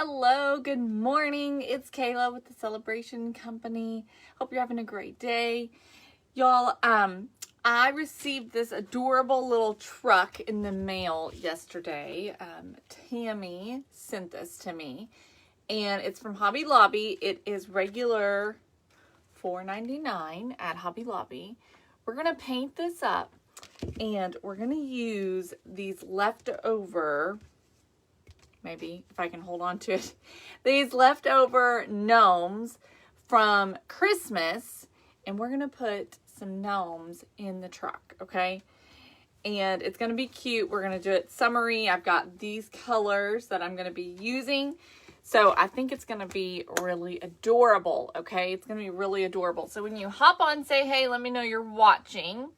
Hello, good morning. It's Kayla with the Celebration Company. Hope you're having a great day. Y'all, I received this adorable little truck in the mail yesterday. Tammy sent this to me, and it's from Hobby Lobby. It is regular $4.99 at Hobby Lobby. We're going to paint this up, and we're going to use these leftover, maybe if I can hold on to it, these leftover gnomes from Christmas, and we're going to put some gnomes in the truck, okay? And it's going to be cute. We're going to do it summery. I've got these colors that I'm going to be using. So I think it's going to be really adorable, okay? It's going to be really adorable. So when you hop on, say hey, let me know you're watching.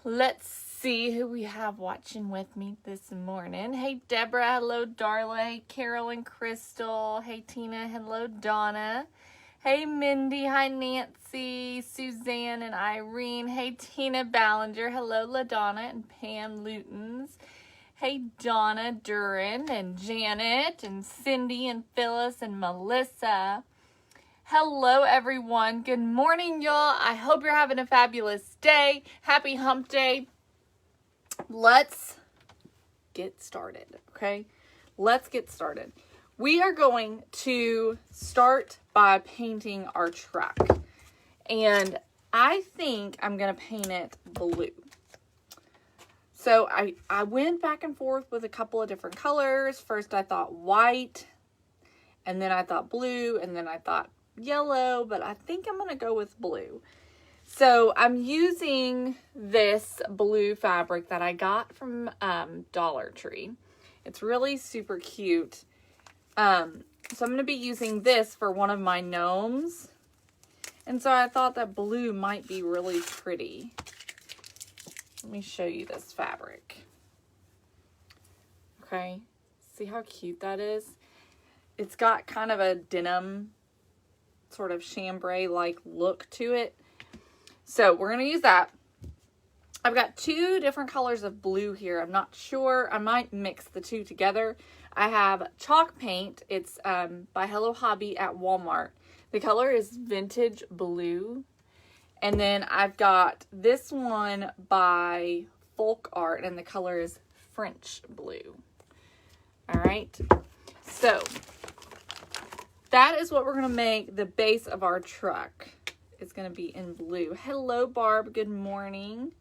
Let's see who we have watching with me this morning. Hey, Deborah. Hello, Darla. Hey, Carol and Crystal. Hey, Tina. Hello, Donna. Hey, Mindy. Hi, Nancy, Suzanne, and Irene. Hey, Tina Ballinger. Hello, LaDonna and Pam Lutens. Hey, Donna Duran and Janet and Cindy and Phyllis and Melissa. Hello, everyone. Good morning, y'all. I hope you're having a fabulous day. Happy hump day. Let's get started, okay? Let's get started. We are going to start by painting our truck. And I think I'm going to paint it blue. So I went back and forth with a couple of different colors. First I thought white, and then I thought blue, and then I thought yellow, but I think I'm going to go with blue. So I'm using this blue fabric that I got from Dollar Tree. It's really super cute. So I'm going to be using this for one of my gnomes. And so I thought that blue might be really pretty. Let me show you this fabric. Okay, see how cute that is? It's got kind of a denim, sort of chambray-like look to it. So we're going to use that. I've got two different colors of blue here. I'm not sure. I might mix the two together. I have chalk paint. It's by Hello Hobby at Walmart. The color is vintage blue. And then I've got this one by Folk Art, and the color is French blue. All right. So that is what we're going to make the base of our truck. It's going to be in blue. Hello, Barb. Good morning.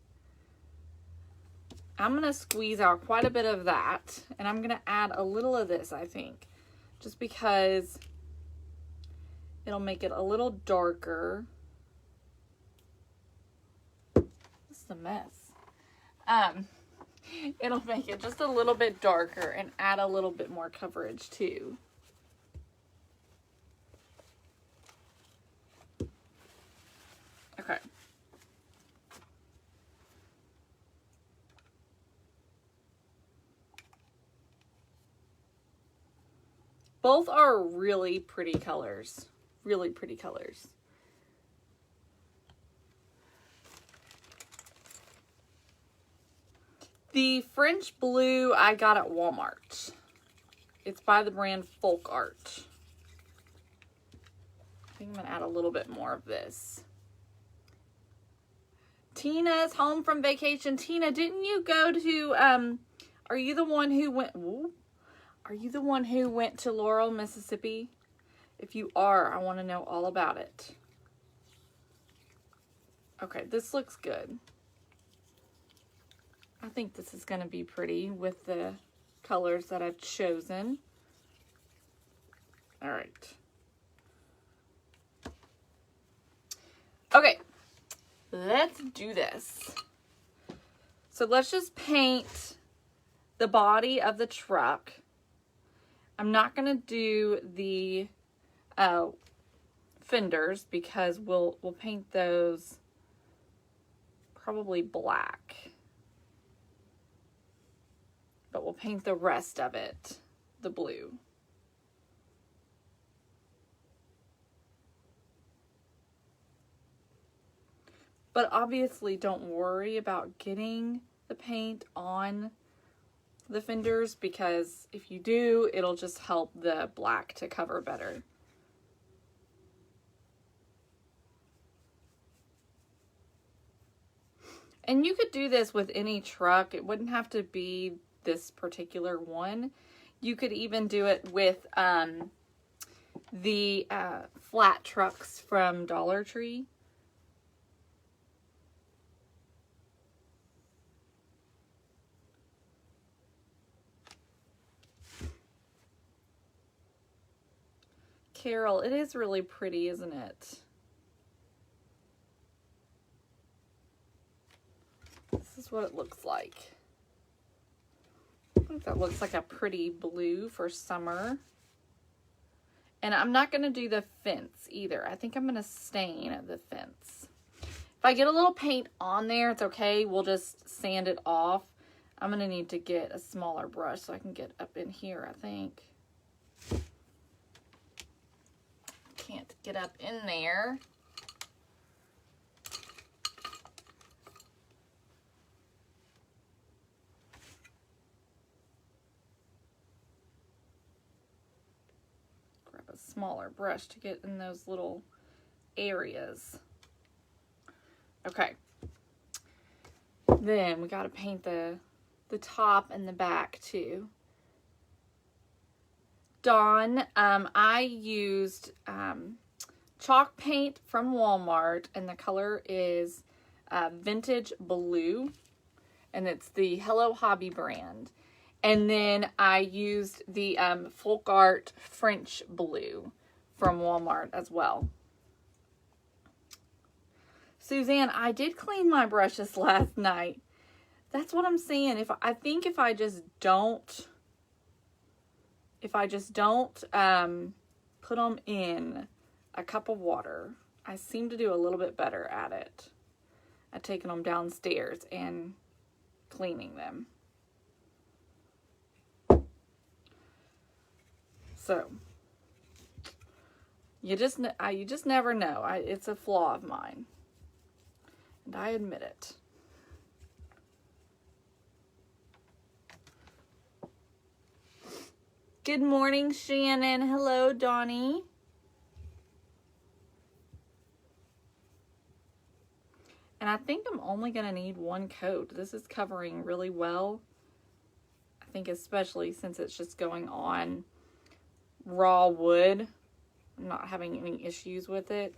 I'm going to squeeze out quite a bit of that, and I'm going to add a little of this, I think, just because it'll make it a little darker. This is a mess. It'll make it just a little bit darker and add a little bit more coverage too. Okay. Both are really pretty colors. Really pretty colors. The French blue I got at Walmart. It's by the brand Folk Art. I think I'm going to add a little bit more of this. Tina's home from vacation. Tina, didn't you go to, are you the one who went, are you the one who went to Laurel, Mississippi? If you are, I want to know all about it. Okay, this looks good. I think this is going to be pretty with the colors that I've chosen. All right. Okay, let's do this. So let's just paint the body of the truck. I'm not going to do the fenders because we'll paint those probably black. But we'll paint the rest of it the blue. But obviously don't worry about getting the paint on the fenders, because if you do, it'll just help the black to cover better. And you could do this with any truck. It wouldn't have to be this particular one. You could even do it with the flat trucks from Dollar Tree. Carol, it is really pretty, isn't it? This is what it looks like. I think that looks like a pretty blue for summer. And I'm not going to do the fence either. I think I'm going to stain the fence. If I get a little paint on there, it's okay. We'll just sand it off. I'm going to need to get a smaller brush so I can get up in here, I think. Can't get up in there. Grab a smaller brush to get in those little areas. Okay. Then we got to paint the top and the back too. Dawn, I used chalk paint from Walmart, and the color is Vintage Blue, and it's the Hello Hobby brand. And then I used the Folk Art French Blue from Walmart as well. Suzanne, I did clean my brushes last night. That's what I'm saying. I think if I just don't put them in a cup of water, I seem to do a little bit better at it. At taking them downstairs and cleaning them. So, you just never know. It's a flaw of mine. And I admit it. Good morning, Shannon. Hello, Donnie. And I think I'm only going to need one coat. This is covering really well. I think especially since it's just going on raw wood. I'm not having any issues with it.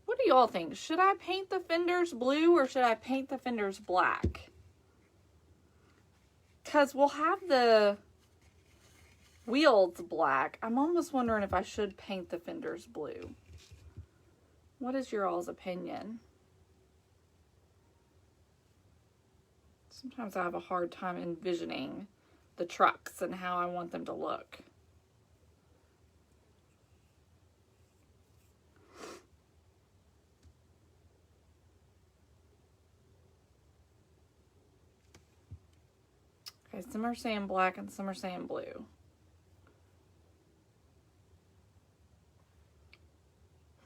What do y'all think? Should I paint the fenders blue or should I paint the fenders black? Because we'll have the wheels black. I'm almost wondering if I should paint the fenders blue. What is your all's opinion? Sometimes I have a hard time envisioning the trucks and how I want them to look. Okay, some are saying black and some are saying blue.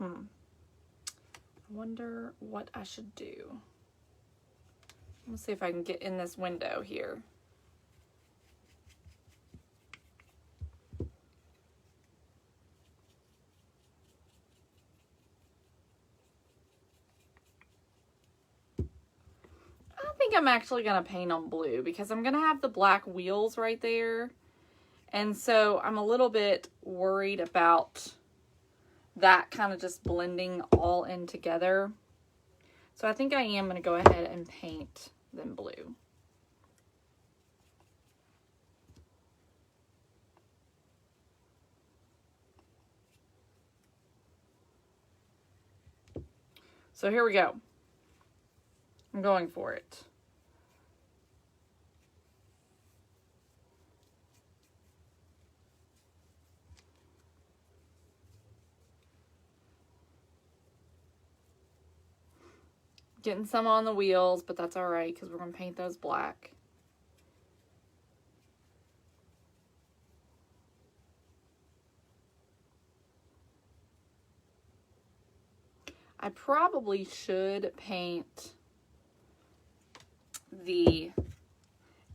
I wonder what I should do. Let's see if I can get in this window here. I think I'm actually going to paint on blue because I'm going to have the black wheels right there. And so I'm a little bit worried about that kind of just blending all in together. So I think I am going to go ahead and paint them blue. So here we go. I'm going for it. Getting some on the wheels, but that's all right because we're going to paint those black. I probably should paint the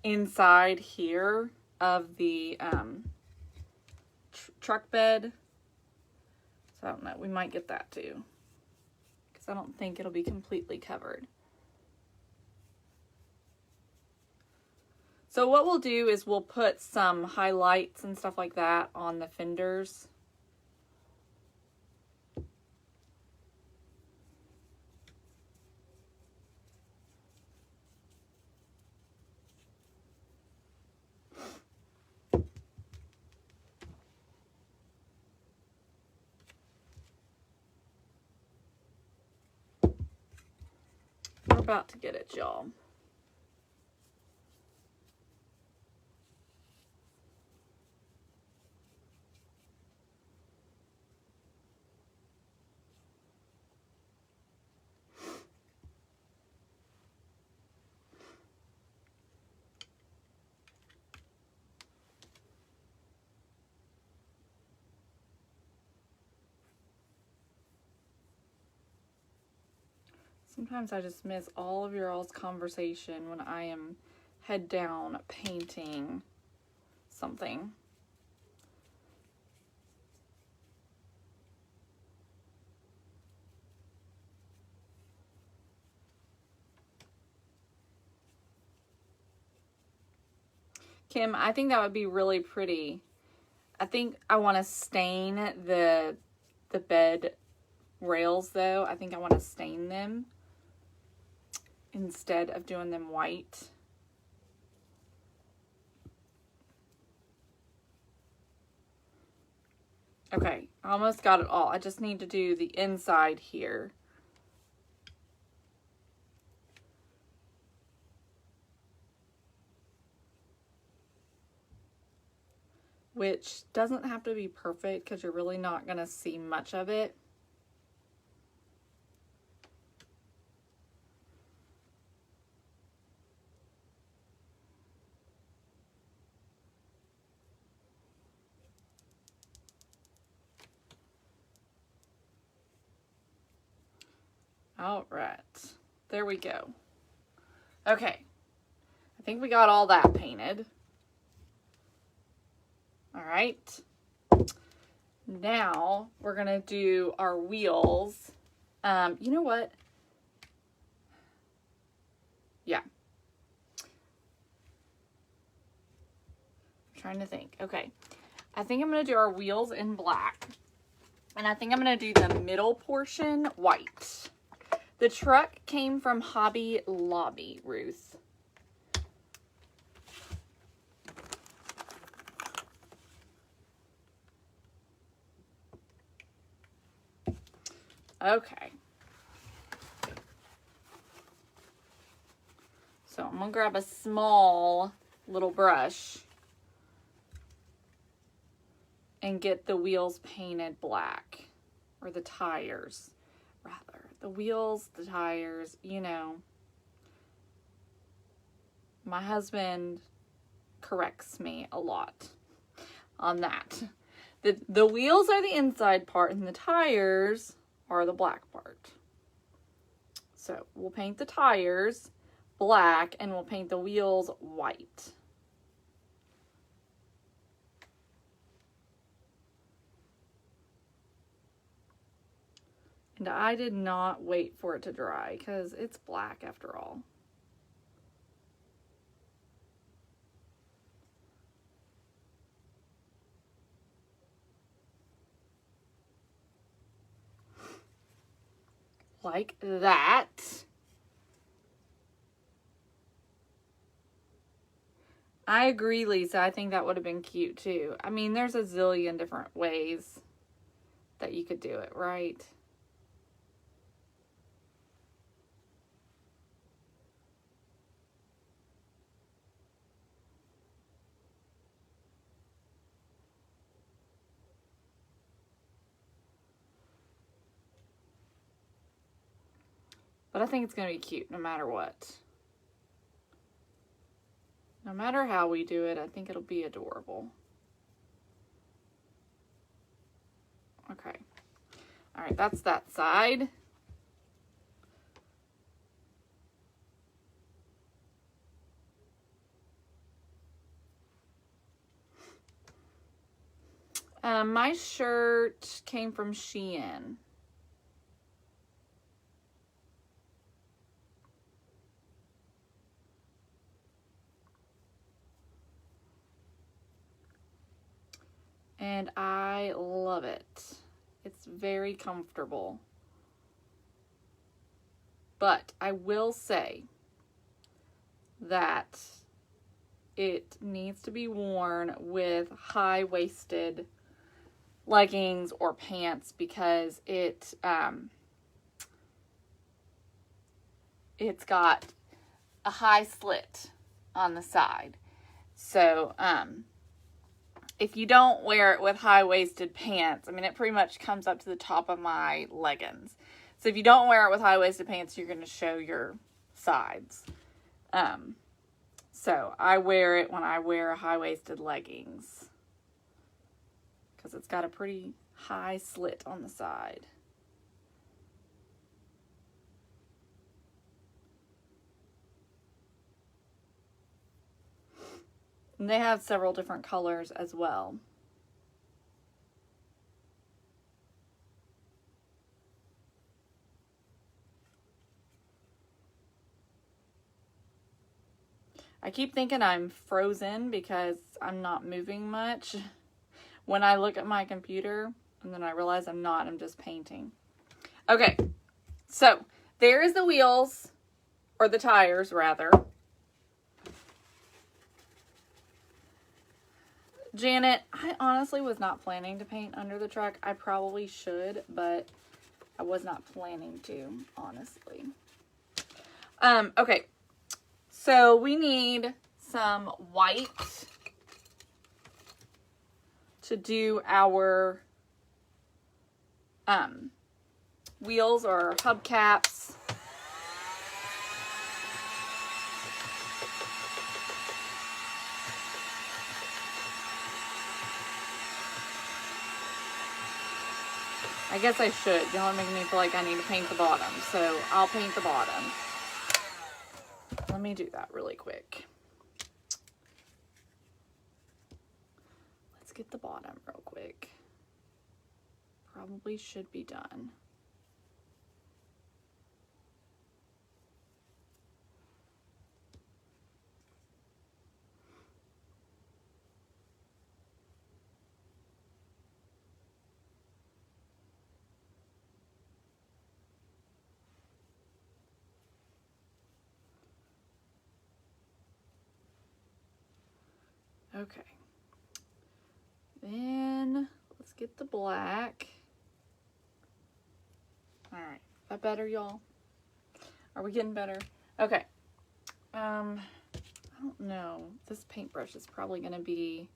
inside here of the truck bed. So I don't know, we might get that too, because I don't think it'll be completely covered. So what we'll do is we'll put some highlights and stuff like that on the fenders. We're about to get it, y'all. Sometimes I just miss all of your all's conversation when I am head down painting something. Kim, I think that would be really pretty. I think I want to stain the bed rails though. I think I want to stain them instead of doing them white. Okay, I almost got it all. I just need to do the inside here. Which doesn't have to be perfect because you're really not going to see much of it. All right, there we go. Okay, I think we got all that painted. All right, now we're gonna do our wheels. You know what? Yeah. I'm trying to think. Okay, I think I'm gonna do our wheels in black. And I think I'm gonna do the middle portion white. The truck came from Hobby Lobby, Ruth. Okay. So I'm gonna grab a small little brush and get the wheels painted black, or the tires, rather. The wheels, the tires, you know. My husband corrects me a lot on that. The wheels are the inside part and the tires are the black part. So we'll paint the tires black and we'll paint the wheels white. And I did not wait for it to dry because it's black after all. Like that. I agree, Lisa. I think that would have been cute too. I mean, there's a zillion different ways that you could do it, right? But I think it's going to be cute no matter what. No matter how we do it, I think it'll be adorable. Okay. All right, that's that side. My shirt came from Shein. And I love it. It's very comfortable. But I will say that it needs to be worn with high-waisted leggings or pants because it's got a high slit on the side. So, if you don't wear it with high-waisted pants, I mean, it pretty much comes up to the top of my leggings. So if you don't wear it with high-waisted pants, you're going to show your sides. So I wear it when I wear high-waisted leggings because it's got a pretty high slit on the side. And they have several different colors as well. I keep thinking I'm frozen because I'm not moving much when I look at my computer, and then I realize I'm not, I'm just painting. Okay, so there's the wheels, or the tires rather. Janet, I honestly was not planning to paint under the truck. I probably should, but I was not planning to, honestly. Okay. So we need some white to do our wheels or hubcaps. I guess I should. Y'all are making me feel like I need to paint the bottom, so I'll paint the bottom. Let me do that really quick. Let's get the bottom real quick. Probably should be done. Okay. Then let's get the black. All right. Is that better, y'all? Are we getting better? Okay. I don't know. This paintbrush is probably going to be,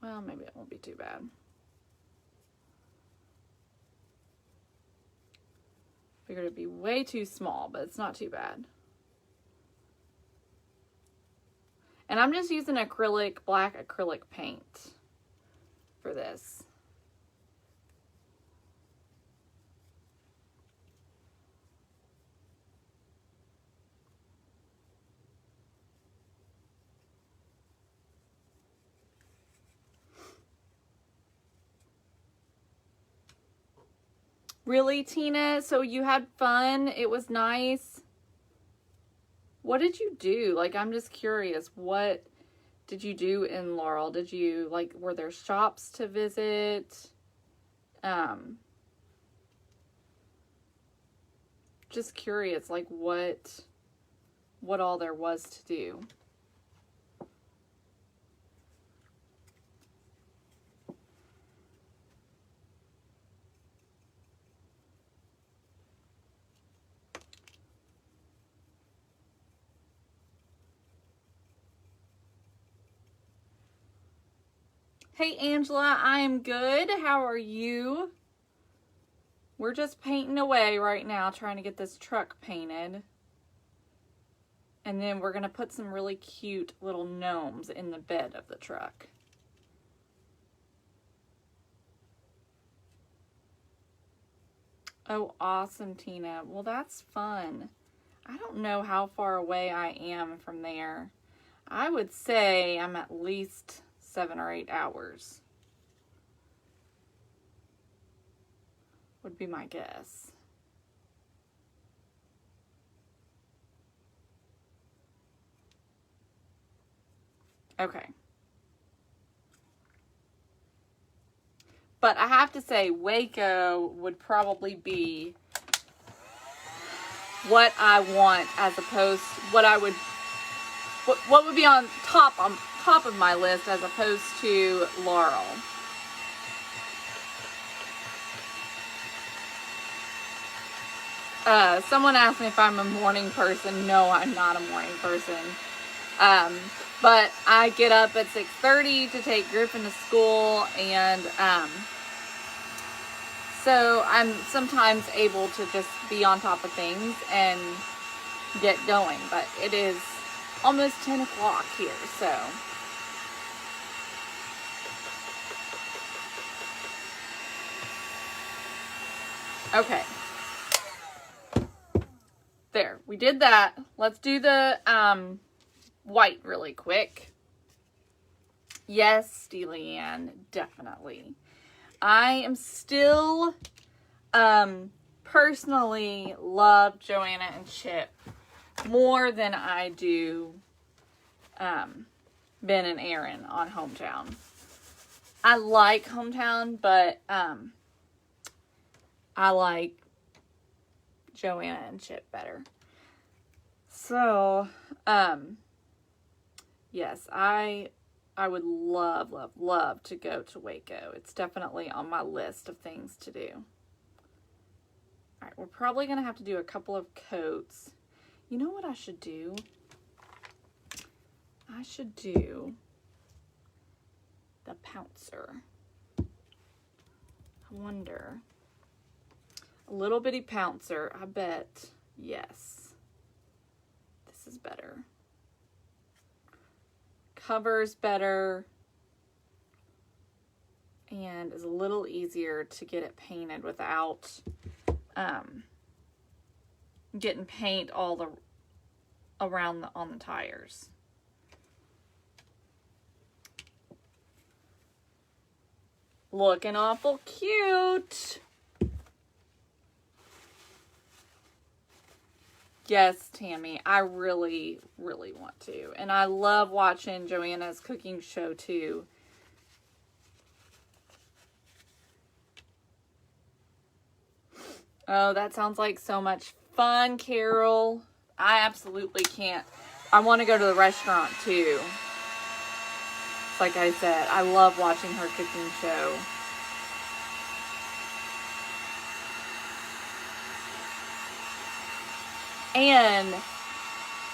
well, maybe it won't be too bad. Figured it'd be way too small, but it's not too bad. And I'm just using black acrylic paint for this. Really, Tina? So you had fun? It was nice? What did you do? Like, I'm just curious. What did you do in Laurel? Did you, like, were there shops to visit? Just curious, like, what all there was to do. Hey, Angela, I am good. How are you? We're just painting away right now, trying to get this truck painted. And then we're going to put some really cute little gnomes in the bed of the truck. Oh, awesome, Tina. Well, that's fun. I don't know how far away I am from there. I would say I'm at least 7 or 8 hours. would be my guess. Okay. But I have to say Waco would probably be what I want as opposed what would be on top of my list as opposed to Laurel. Someone asked me if I'm a morning person. No, I'm not a morning person. But I get up at 6:30 to take Griffin to school, and so I'm sometimes able to just be on top of things and get going. But it is almost 10 o'clock here, so. Okay. There, we did that. Let's do the white really quick. Yes, Steely Ann, definitely. I am still personally love Joanna and Chip more than I do Ben and Aaron on Hometown. I like Hometown, but I like Joanna and Chip better. So, yes, I would love, love, love to go to Waco. It's definitely on my list of things to do. All right, we're probably going to have to do a couple of coats. You know what I should do? I should do the pouncer. I wonder. A little bitty pouncer, I bet. Yes. This is better. Covers better. And is a little easier to get it painted without getting paint all around on the tires. Looking awful cute. Yes, Tammy, I really, really want to. And I love watching Joanna's cooking show too. Oh, that sounds like so much fun, Carol. I absolutely can't. I want to go to the restaurant too. Like I said, I love watching her cooking show. And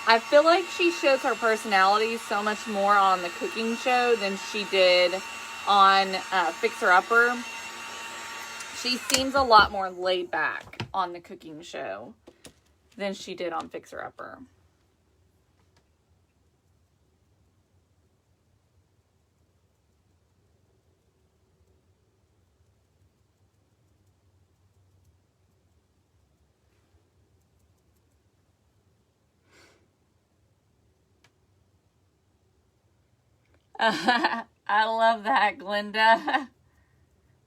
I feel like she shows her personality so much more on the cooking show than she did on Fixer Upper. She seems a lot more laid back on the cooking show than she did on Fixer Upper. I love that, Glenda.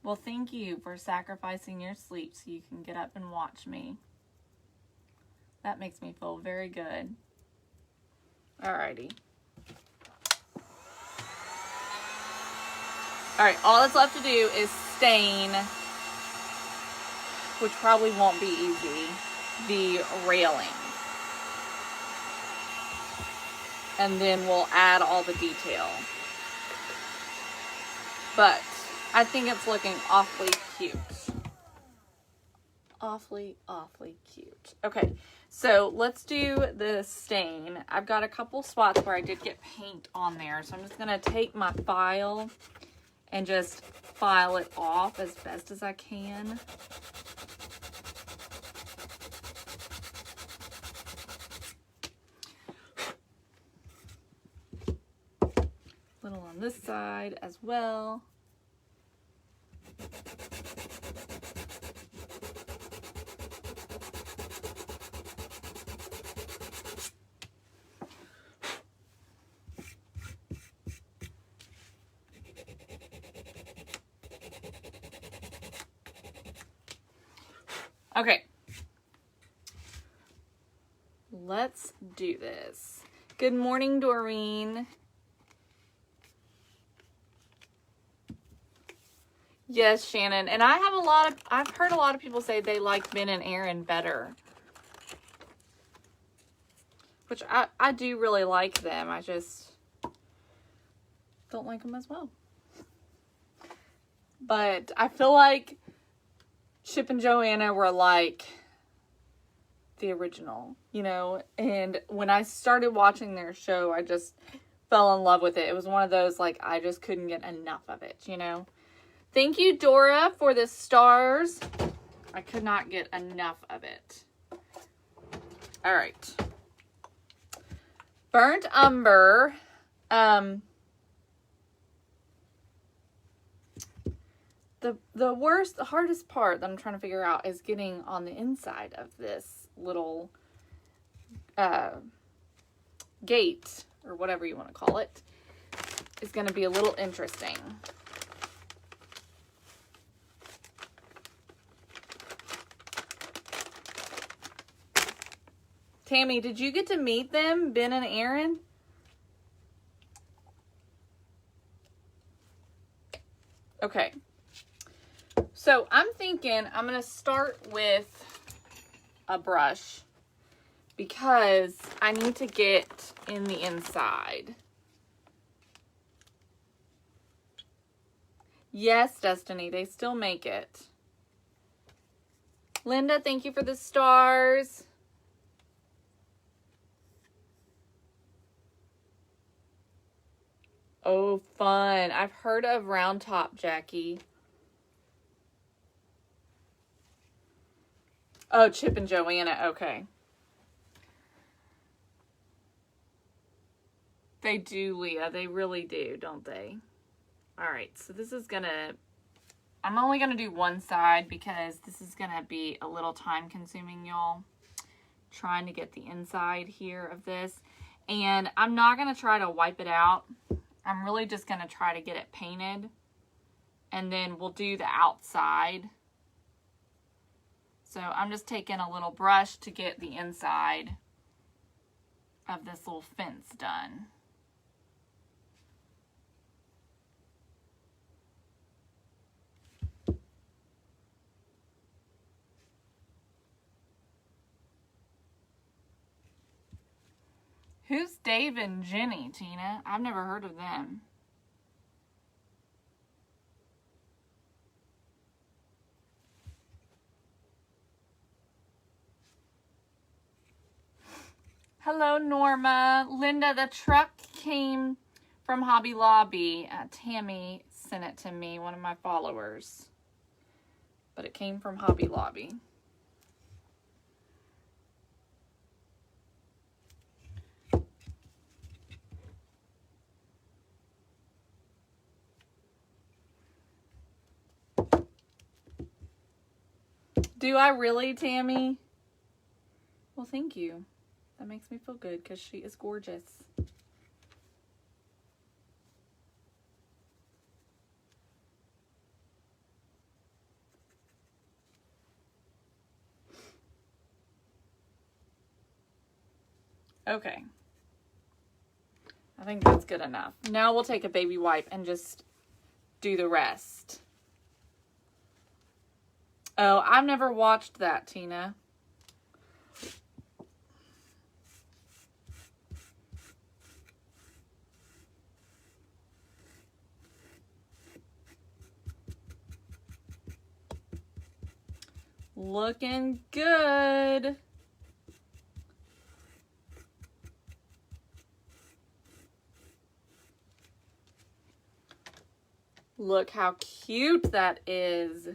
Well, thank you for sacrificing your sleep so you can get up and watch me. That makes me feel very good. Alrighty. Alright, all that's left to do is stain, which probably won't be easy, the railing. And then we'll add all the detail. But I think it's looking awfully cute. Awfully, awfully cute. Okay, so let's do the stain. I've got a couple spots where I did get paint on there. So I'm just going to take my file and just file it off as best as I can. Little on this side as well. Okay. Let's do this. Good morning, Doreen. Yes, Shannon. And I've heard a lot of people say they like Ben and Aaron better. Which I do really like them. I just don't like them as well. But I feel like Chip and Joanna were like the original, you know, and when I started watching their show, I just fell in love with it. It was one of those, like, I just couldn't get enough of it, you know. Thank you, Dora, for the stars. I could not get enough of it. All right. Burnt umber. The hardest part that I'm trying to figure out is getting on the inside of this little gate, or whatever you want to call it, is going to be a little interesting. Tammy, did you get to meet them, Ben and Aaron? Okay. So I'm thinking I'm going to start with a brush because I need to get in the inside. Yes, Destiny, they still make it. Linda, thank you for the stars. Oh, fun. I've heard of Round Top, Jackie. Oh, Chip and Joanna. Okay. They do, Leah. They really do, don't they? All right. So this is going to... I'm only going to do one side because this is going to be a little time consuming, y'all. Trying to get the inside here of this. And I'm not going to try to wipe it out. I'm really just going to try to get it painted. And then we'll do the outside. So I'm just taking a little brush to get the inside of this little fence done. Who's Dave and Jenny, Tina? I've never heard of them. Hello, Norma. Linda, the truck came from Hobby Lobby. Tammy sent it to me, one of my followers. But it came from Hobby Lobby. Do I really, Tammy? Well, thank you. That makes me feel good because she is gorgeous. Okay. I think that's good enough. Now we'll take a baby wipe and just do the rest. Oh, I've never watched that, Tina. Looking good. Look how cute that is.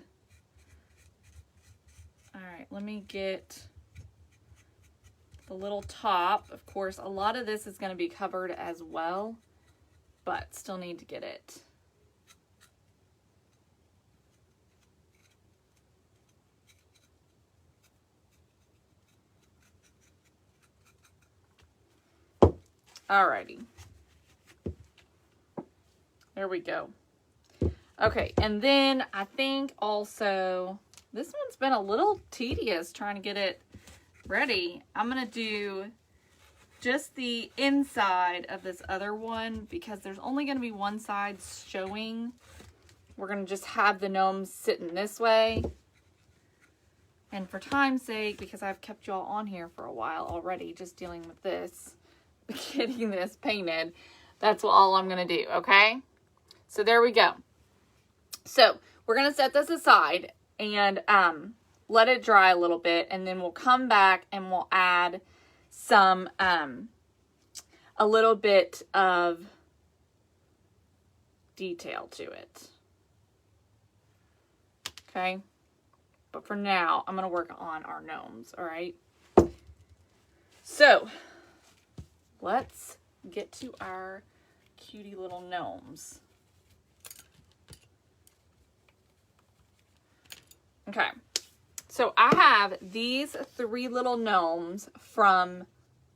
All right, let me get the little top. Of course, a lot of this is going to be covered as well, but still need to get it. Alrighty. There we go. Okay, and then I think also This one's been a little tedious trying to get it ready. I'm going to do just the inside of this other one because there's only going to be one side showing. We're going to just have the gnomes sitting this way. And for time's sake, because I've kept y'all on here for a while already, just dealing with this, getting this painted, that's all I'm going to do, okay? So there we go. So we're going to set this aside and let it dry a little bit, and then we'll come back and we'll add some, a little bit of detail to it. Okay? But for now, I'm going to work on our gnomes, all right? So, let's get to our cutie little gnomes. Okay, so I have these 3 little gnomes from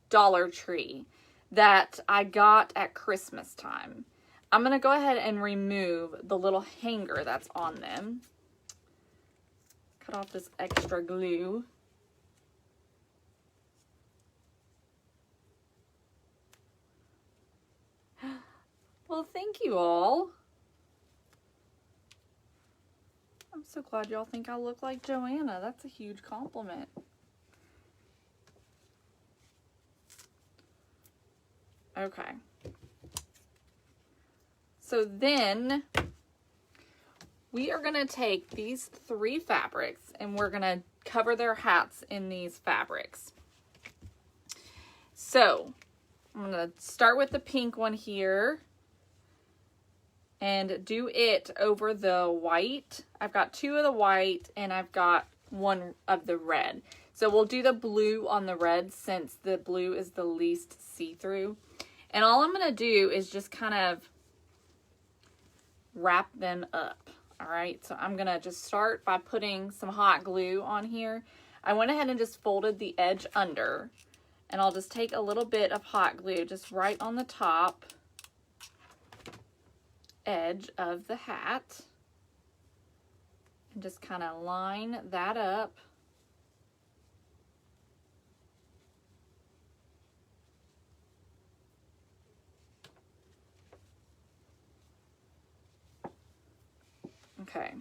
Dollar Tree that I got at Christmas time. I'm going to go ahead and remove the little hanger that's on them. Cut off this extra glue. Well, thank you all. I'm so glad y'all think I look like Joanna. That's a huge compliment. Okay. So then we are going to take these 3 fabrics and we're going to cover their hats in these fabrics. So I'm going to start with the pink one here and do it over the white. I've got 2 of the white and I've got 1 of the red. So we'll do the blue on the red since the blue is the least see-through. And all I'm going to do is just kind of wrap them up. All right, so I'm going to just start by putting some hot glue on here. I went ahead and just folded the edge under, and I'll just take a little bit of hot glue just right on the top edge of the hat and just kind of line that up. Okay.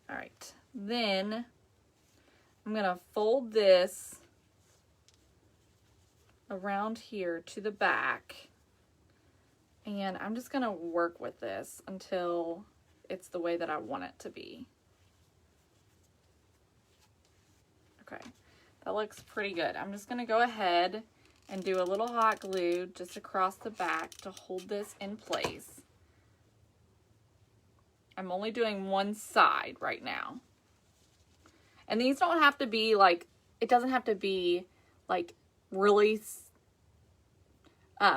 All right. Then I'm going to fold this around here to the back. And I'm just going to work with this until it's the way that I want it to be. Okay. That looks pretty good. I'm just going to go ahead and do a little hot glue just across the back to hold this in place. I'm only doing one side right now. And these don't have to be like, it doesn't have to be like really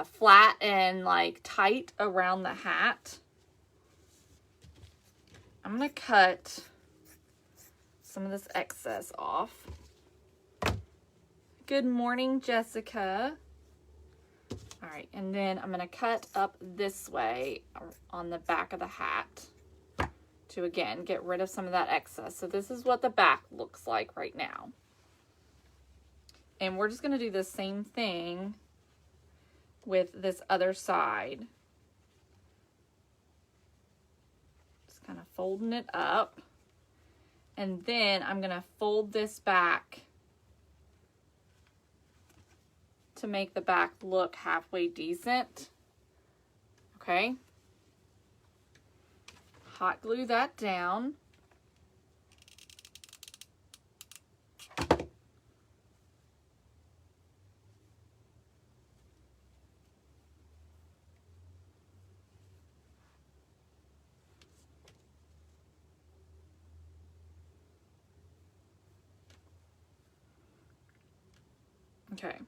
flat and like tight around the hat. I'm going to cut some of this excess off. Good morning, Jessica. All right, and then I'm going to cut up this way on the back of the hat to, again, get rid of some of that excess. So this is what the back looks like right now. And we're just going to do the same thing with this other side. Just kind of folding it up. And then I'm going to fold this back to make the back look halfway decent. Okay. Hot glue that down. Okay.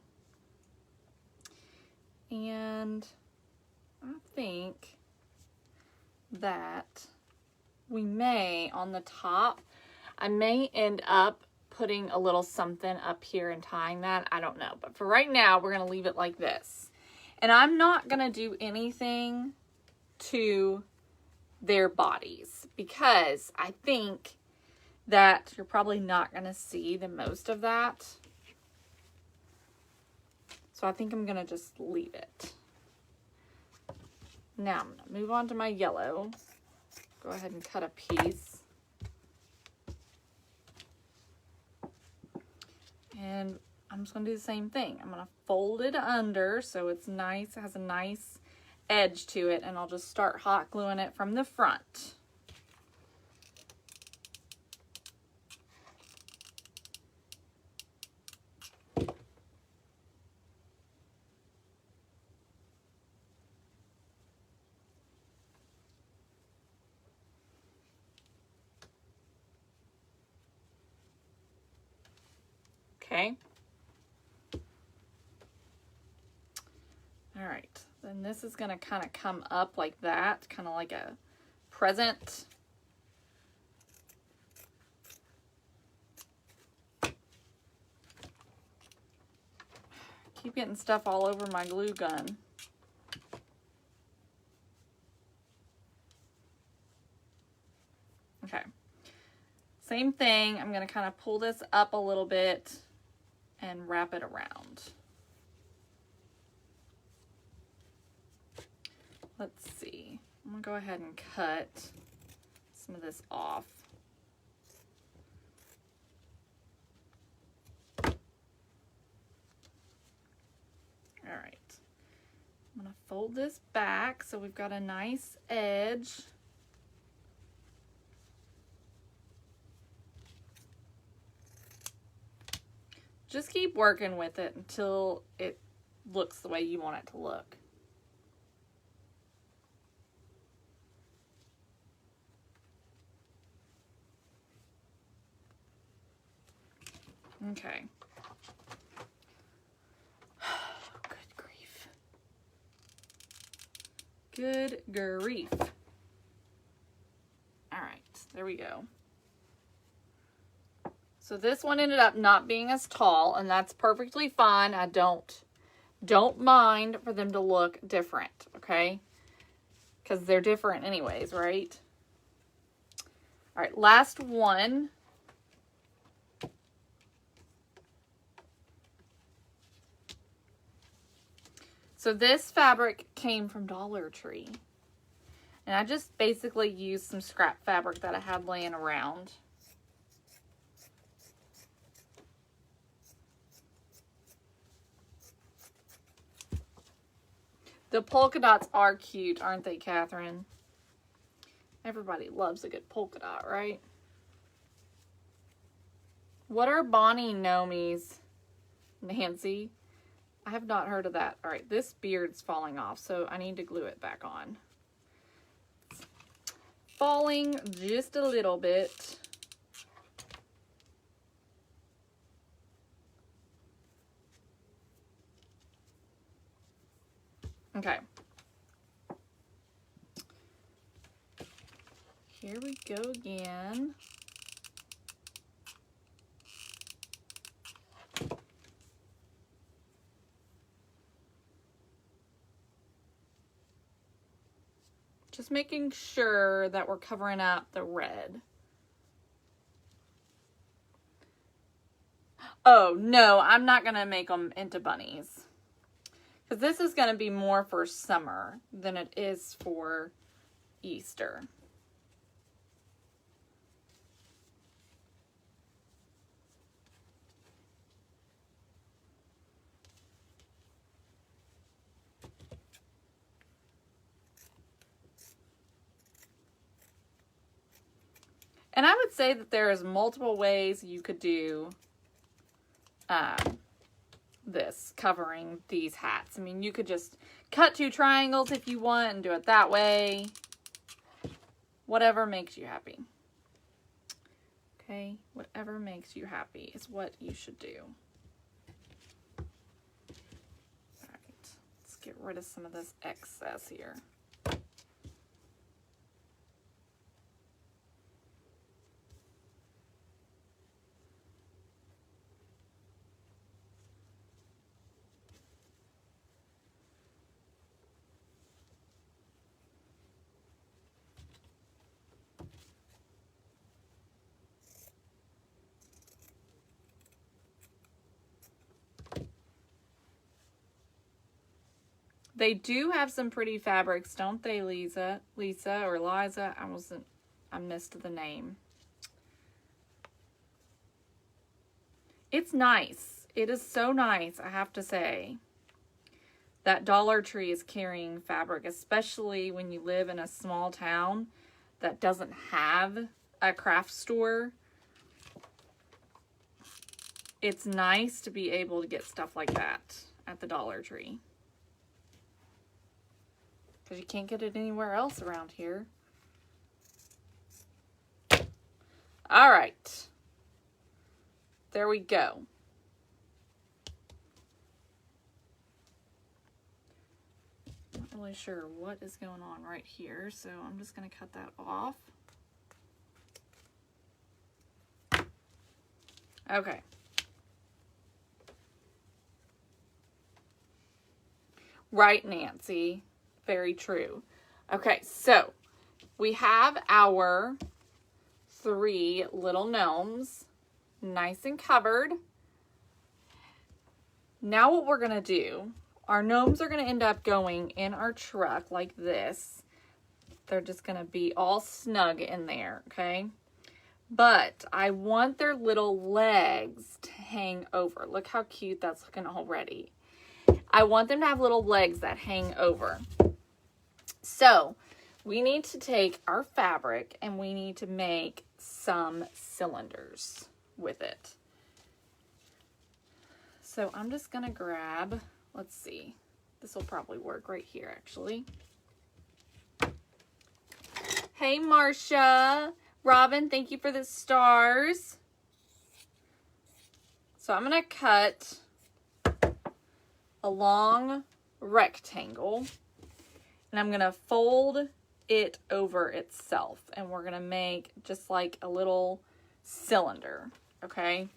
And I think that we may, on the top, I may end up putting a little something up here and tying that. I don't know. But for right now, we're going to leave it like this. And I'm not going to do anything to their bodies, because I think that you're probably not going to see the most of that. So I think I'm going to just leave it. Now I'm going to move on to my yellow. Go ahead and cut a piece. And I'm just going to do the same thing. I'm going to fold it under so it's nice. It has a nice edge to it. And I'll just start hot gluing it from the front. Okay. All right. Then this is going to kind of come up like that, kind of like a present. Keep getting stuff all over my glue gun. Okay. Same thing. I'm going to kind of pull this up a little bit and wrap it around. Let's see. I'm going to go ahead and cut some of this off. All right. I'm going to fold this back so we've got a nice edge. Just keep working with it until it looks the way you want it to look. Okay. Good grief. Good grief. All right, there we go. So this one ended up not being as tall, and that's perfectly fine. I don't mind for them to look different, okay? Because they're different anyways, right? All right, last one. So this fabric came from Dollar Tree. And I just basically used some scrap fabric that I had laying around. The polka dots are cute, aren't they, Catherine? Everybody loves a good polka dot, right? What are Bonnie Gnomes, Nancy? I have not heard of that. All right, this beard's falling off, so I need to glue it back on. It's falling just a little bit. Okay. Here we go again. Just making sure that we're covering up the red. Oh, no, I'm not going to make them into bunnies. Because this is going to be more for summer than it is for Easter. And I would say that there's multiple ways you could do this, covering these hats. I mean, you could just cut 2 triangles if you want and do it that way. Whatever makes you happy. Okay, whatever makes you happy is what you should do. All right, let's get rid of some of this excess here. They do have some pretty fabrics, don't they, Lisa or Liza? I missed the name. It's nice. It is so nice, I have to say. That Dollar Tree is carrying fabric, especially when you live in a small town that doesn't have a craft store. It's nice to be able to get stuff like that at the Dollar Tree. Because you can't get it anywhere else around here. All right. There we go. Not really sure what is going on right here, so I'm just going to cut that off. Okay. Right, Nancy. Very true. Okay, so we have our 3 little gnomes nice and covered. Now what we're going to do, our gnomes are going to end up going in our truck like this. They're just going to be all snug in there, okay? But I want their little legs to hang over. Look how cute that's looking already. I want them to have little legs that hang over. So we need to take our fabric and we need to make some cylinders with it. So I'm just going to grab, let's see, this will probably work right here actually. Hey Marcia, Robin, thank you for the stars. So I'm going to cut a long rectangle and I'm going to fold it over itself and we're going to make just like a little cylinder, okay?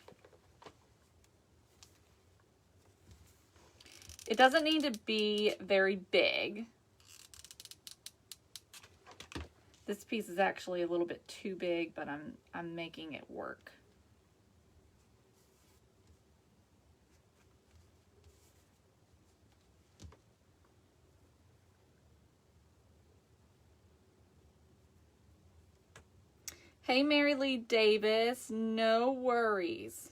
It doesn't need to be very big. This piece is actually a little bit too big, but I'm making it work. Hey, Mary Lee Davis, no worries.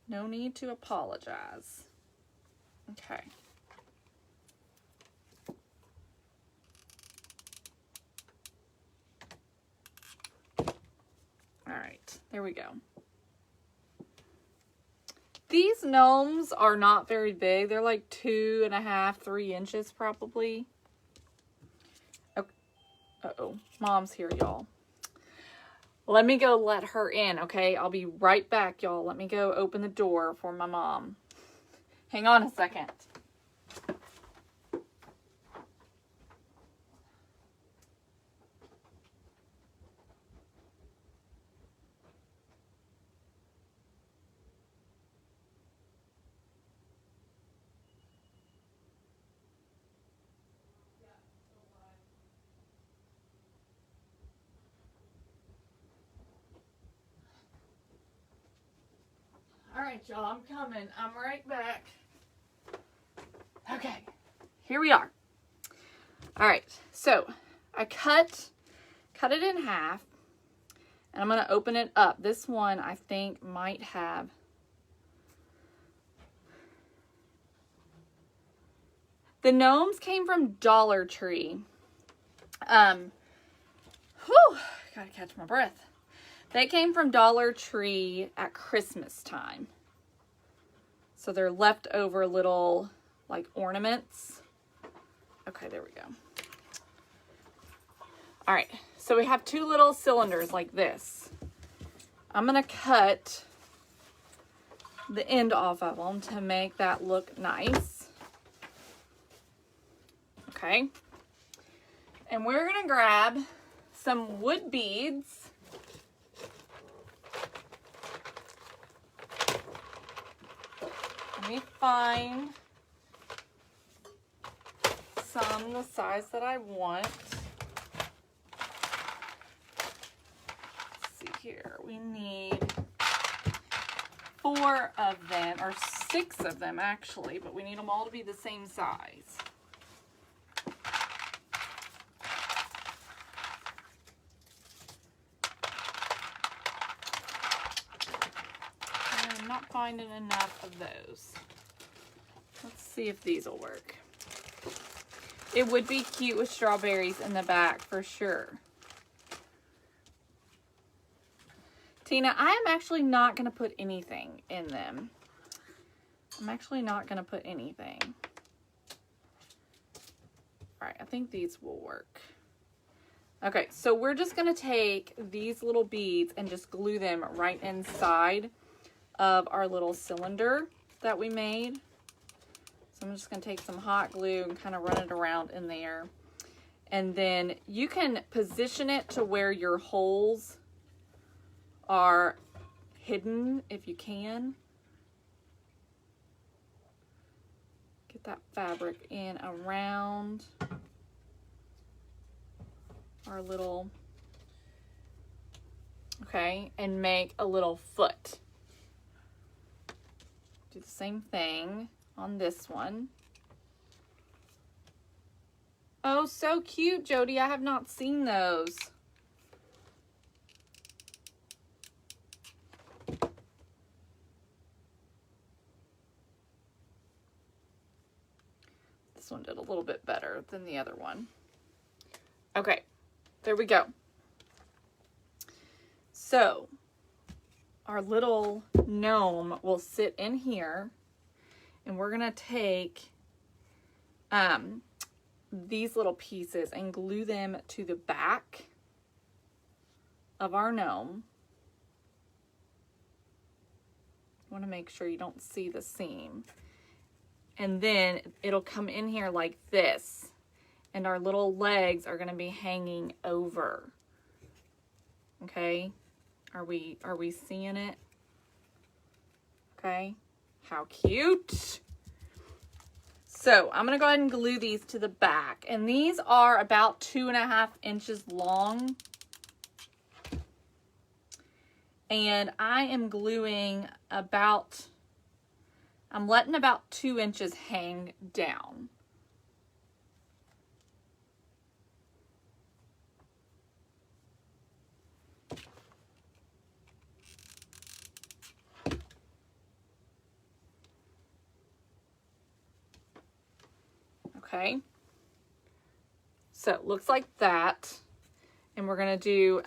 No need to apologize. Okay. All right, there we go. These gnomes are not very big. They're like 2.5, 3 inches probably. Oh, uh-oh, Mom's here, y'all. Let me go let her in, okay? I'll be right back, y'all. Let me go open the door for my mom. Hang on a second. All right, y'all, I'm coming. I'm right back. Okay, here we are. All right, so I cut it in half, and I'm going to open it up. This one, I think, might have... The gnomes came from Dollar Tree. Gotta catch my breath. They came from Dollar Tree at Christmas time. So they're leftover little, like, ornaments. Okay, there we go. All right, so we have 2 little cylinders like this. I'm gonna cut the end off of them to make that look nice. Okay. And we're gonna grab some wood beads. Let me find some the size that I want. Let's see here. We need 4 of them, or 6 of them actually, but we need them all to be the same size. finding enough of those. Let's see if these will work. It would be cute with strawberries in the back for sure. Tina, I am actually not going to put anything in them. I'm actually not going to put anything. All right, I think these will work. Okay, so we're just going to take these little beads and just glue them right inside of our little cylinder that we made. So I'm just going to take some hot glue and kind of run it around in there. And then you can position it to where your holes are hidden if you can. Get that fabric in around our little, okay, and make a little foot. Do the same thing on this one. Oh, so cute, Jody. I have not seen those. This one did a little bit better than the other one. Okay, there we go. So our little gnome will sit in here, and we're gonna take these little pieces and glue them to the back of our gnome. You want to make sure you don't see the seam. And then it'll come in here like this, and our little legs are going to be hanging over. Okay? Are we seeing it? Okay? How cute. So I'm going to go ahead and glue these to the back. And these are about 2.5 inches long. And I am gluing about, I'm letting about 2 inches hang down. Okay, so it looks like that, and we're gonna do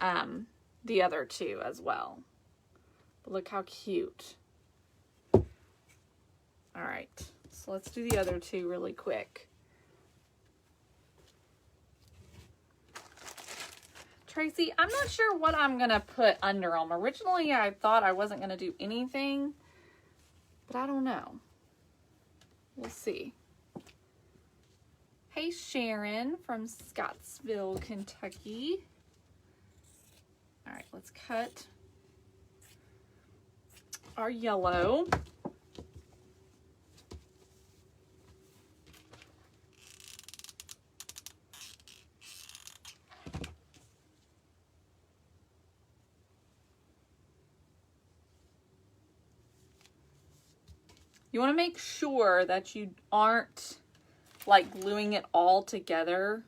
the other two as well. But look how cute. All right, so let's do the other two really quick. Tracy, I'm not sure what I'm gonna put under them. Originally, I thought I wasn't gonna do anything, but I don't know. We'll see. Hey, Sharon from Scottsville, Kentucky. All right, let's cut our yellow. You want to make sure that you aren't like gluing it all together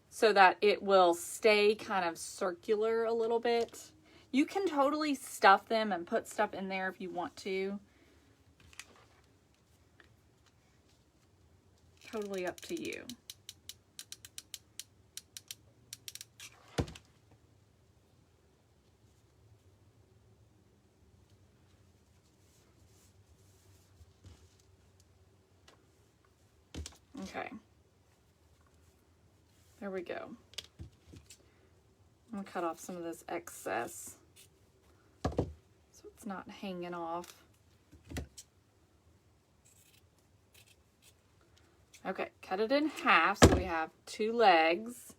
so that it will stay kind of circular a little bit. You can totally stuff them and put stuff in there if you want to. Totally up to you. Okay, there we go. I'm gonna cut off some of this excess so it's not hanging off. Okay, cut it in half so we have 2 legs,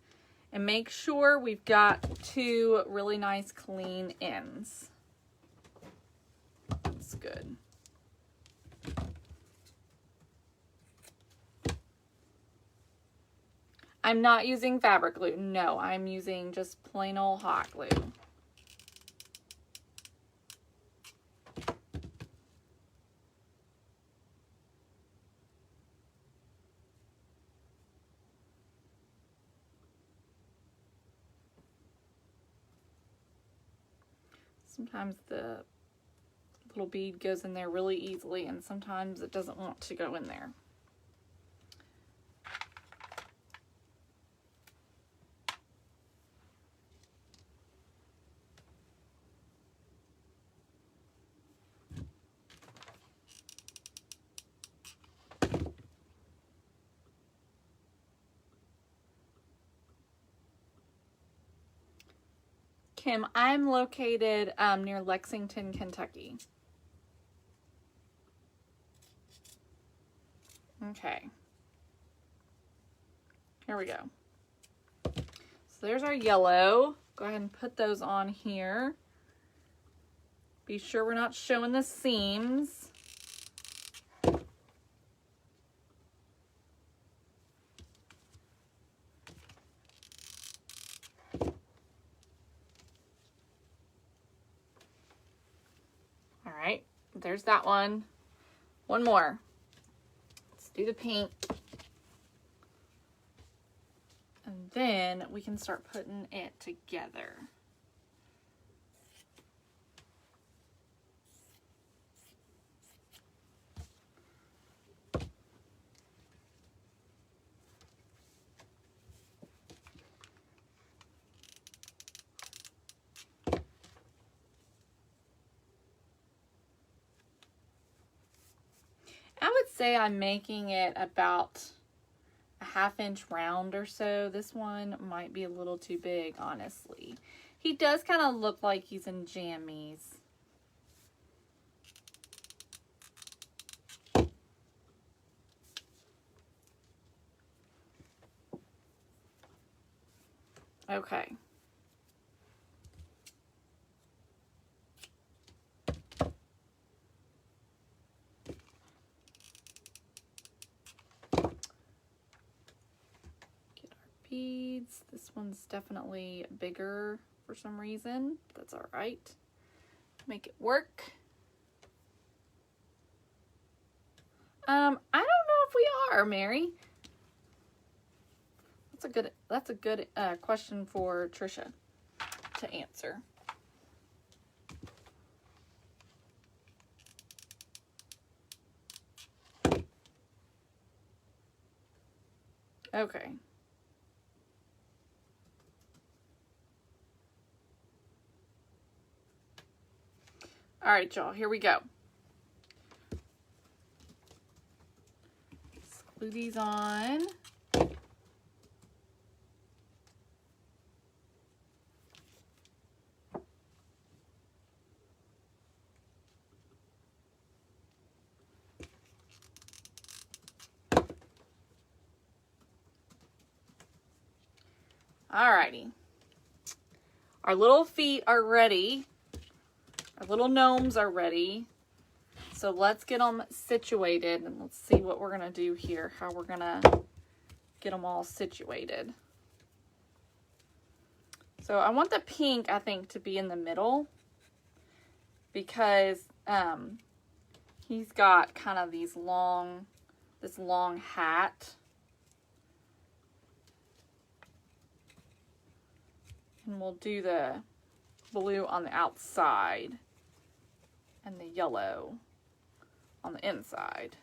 and make sure we've got 2 really nice clean ends. That's good. I'm not using fabric glue. No, I'm using just plain old hot glue. Sometimes the Little bead goes in there really easily, and sometimes it doesn't want to go in there. Kim, I'm located near Lexington, Kentucky. Okay. Here we go. So there's our yellow. Go ahead and put those on here. Be sure we're not showing the seams. All right, there's that one. One more. Let's do the pink. And then we can start putting it together. I would say I'm making it about a 1/2 inch round or so. This one might be a little too big, honestly. He does kind of look like he's in jammies. Okay. Beads. This one's definitely bigger for some reason. That's all right. Make it work. I don't know if we are, Mary. That's a good question for Trisha to answer. Okay. All right, y'all, here we go. Let's glue these on. Alrighty. Our little feet are ready. Our little gnomes are ready. So let's get them situated and let's see what we're going to do here, how we're going to get them all situated. So I want the pink, I think, to be in the middle because he's got kind of this long hat. And we'll do the blue on the outside and the yellow on the inside.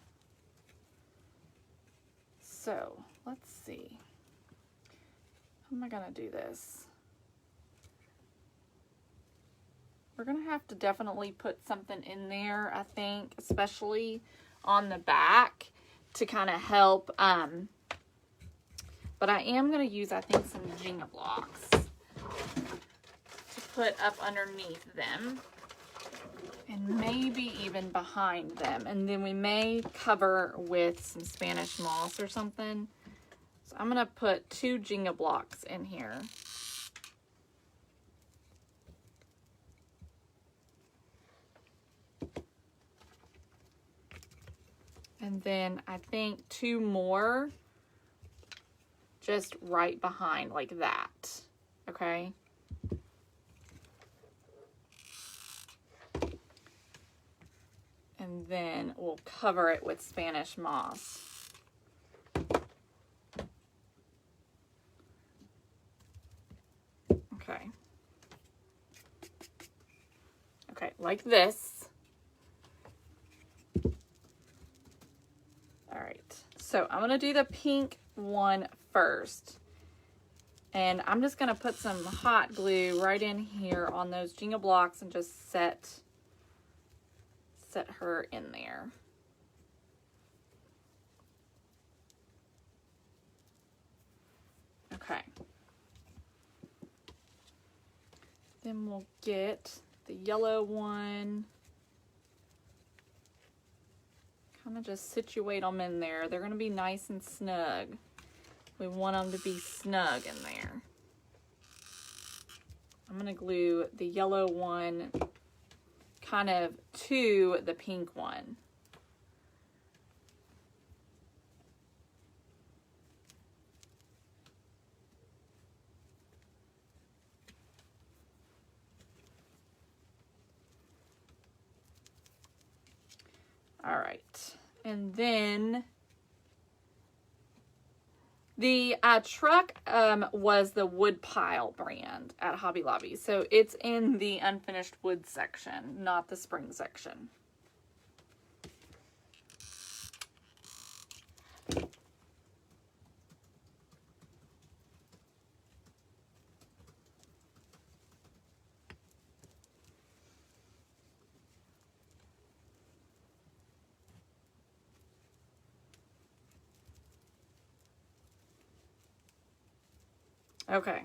So let's see. How am I gonna do this? We're gonna have to definitely put something in there, I think, especially on the back to kind of help. But I am gonna use, I think, some Jenga blocks to put up underneath them and maybe even behind them, and then we may cover with some Spanish moss or something. So I'm gonna put 2 Jenga blocks in here. And then I think 2 more just right behind like that, okay? And then we'll cover it with Spanish moss. Okay. Okay, like this. right, so I'm going to do the pink one first. And I'm just going to put some hot glue right in here on those Jenga blocks and just set her in there. Okay. Then we'll get the yellow one. Kind of just situate them in there. They're going to be nice and snug. We want them to be snug in there. I'm going to glue the yellow one kind of to the pink one. All right, and then the truck was the Woodpile brand at Hobby Lobby. So it's in the unfinished wood section, not the spring section. Okay.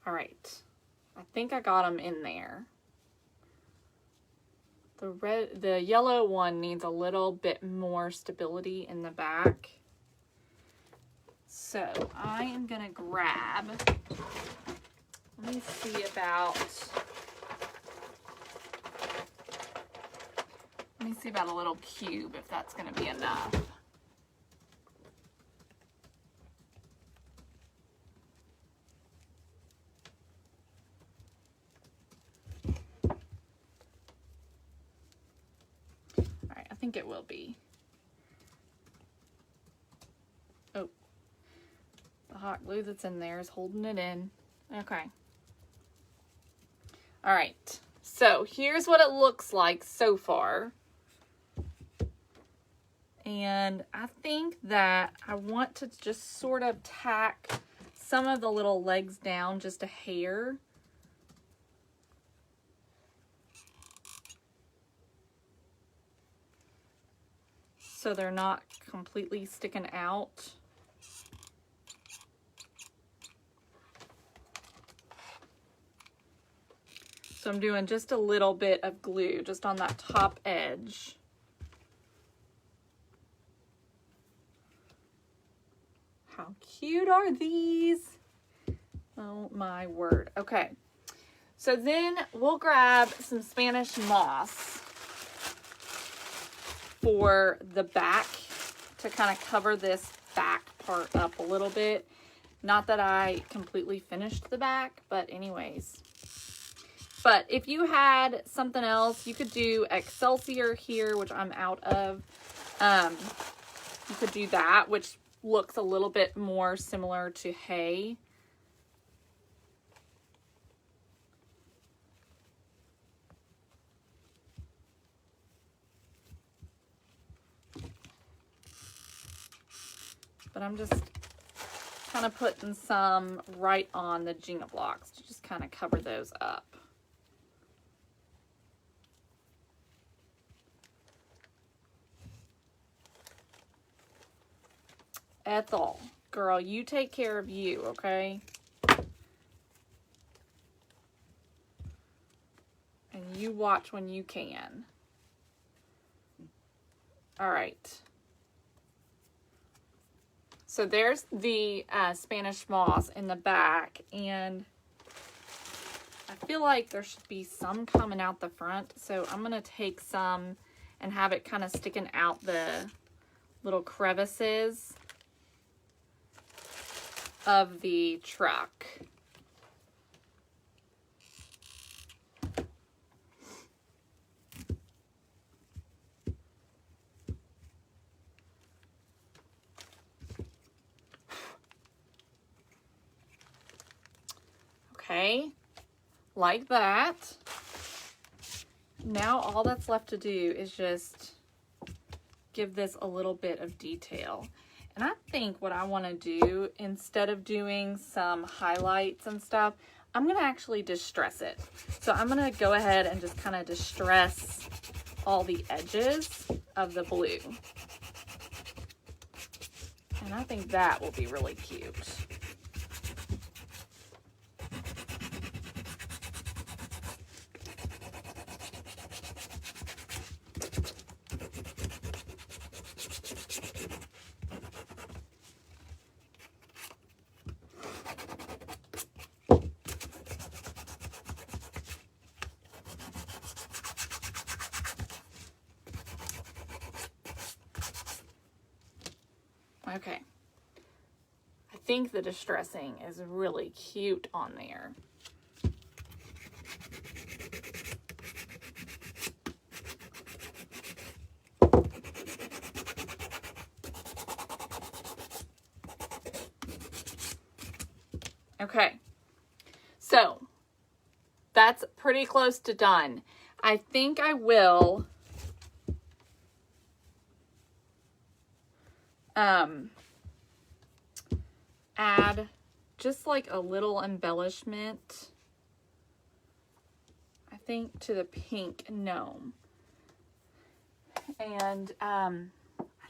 All right. I think I got them in there. The yellow one needs a little bit more stability in the back. So I am gonna grab, let me see about a little cube, if that's gonna be enough. I think it will be. Oh, the hot glue that's in there is holding it in. Okay. All right. So here's what it looks like so far. And I think that I want to just sort of tack some of the little legs down just a hair. So they're not completely sticking out. So I'm doing just a little bit of glue just on that top edge. How cute are these? Oh my word. Okay. So then we'll grab some Spanish moss for the back to kind of cover this back part up a little bit. Not that I completely finished the back, but anyways. But if you had something else, you could do Excelsior here, which I'm out of. You could do that, which looks a little bit more similar to hay. But I'm just kind of putting some right on the Jenga blocks to just kind of cover those up. Ethel, girl, you take care of you, okay? And you watch when you can. All right. So there's the Spanish moss in the back, and I feel like there should be some coming out the front. So I'm going to take some and have it kind of sticking out the little crevices of the truck. Okay, like that. Now all that's left to do is just give this a little bit of detail. And I think what I want to do, instead of doing some highlights and stuff, I'm going to actually distress it. So I'm going to go ahead and just kind of distress all the edges of the blue. And I think that will be really cute. Okay, I think the distressing is really cute on there. Okay, so that's pretty close to done. I think I will add just like a little embellishment, I think, to the pink gnome. And I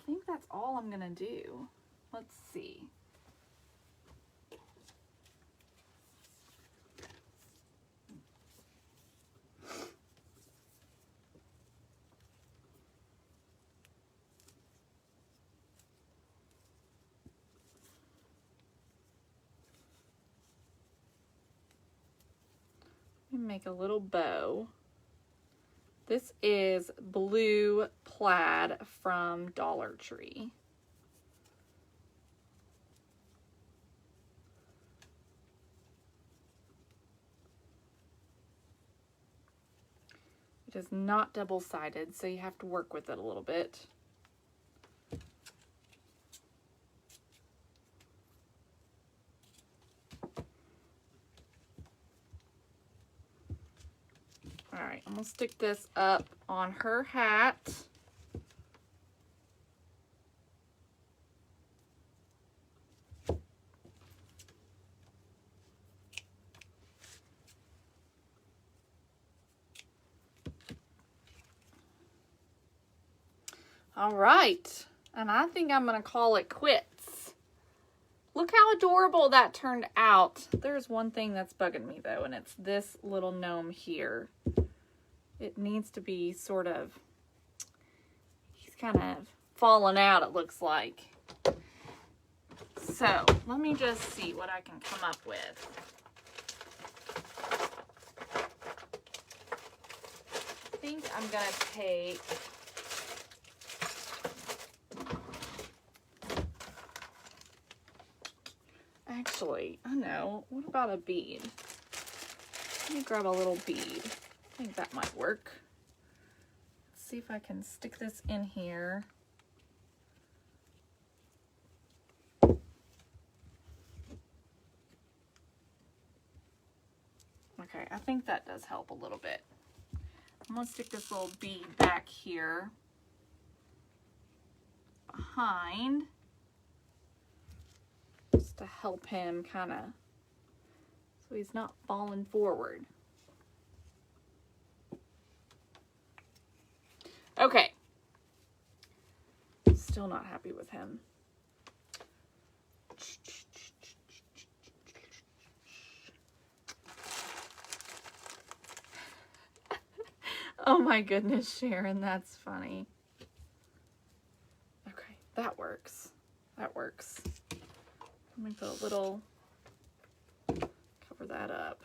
think that's all I'm gonna do. Let's see. Make a little bow. This is blue plaid from Dollar Tree. It is not double-sided, so you have to work with it a little bit. All right, I'm gonna stick this up on her hat. All right, and I think I'm gonna call it quits. Look how adorable that turned out. There's one thing that's bugging me though, and it's this little gnome here. It needs to be sort of, he's kind of fallen out, it looks like. So let me just see what I can come up with. I think I'm gonna take actually, I know, what about a bead? Let me grab a little bead. I think that might work. Let's see if I can stick this in here. Okay, I think that does help a little bit. I'm gonna stick this little bead back here behind, just to help him kind of, so he's not falling forward. Okay. Still not happy with him. Oh my goodness, Sharon, that's funny. Okay, that works. That works. Let me put a little, cover that up.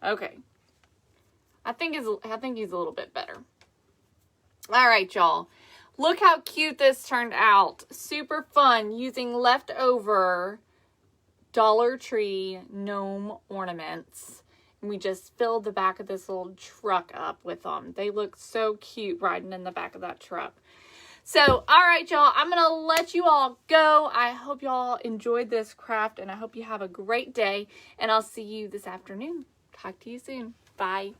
Okay. I think he's a little bit better. All right, y'all. Look how cute this turned out. Super fun using leftover Dollar Tree gnome ornaments. And we just filled the back of this little truck up with them. They look so cute riding in the back of that truck. So, all right, y'all. I'm going to let you all go. I hope y'all enjoyed this craft, and I hope you have a great day. And I'll see you this afternoon. Talk to you soon. Bye.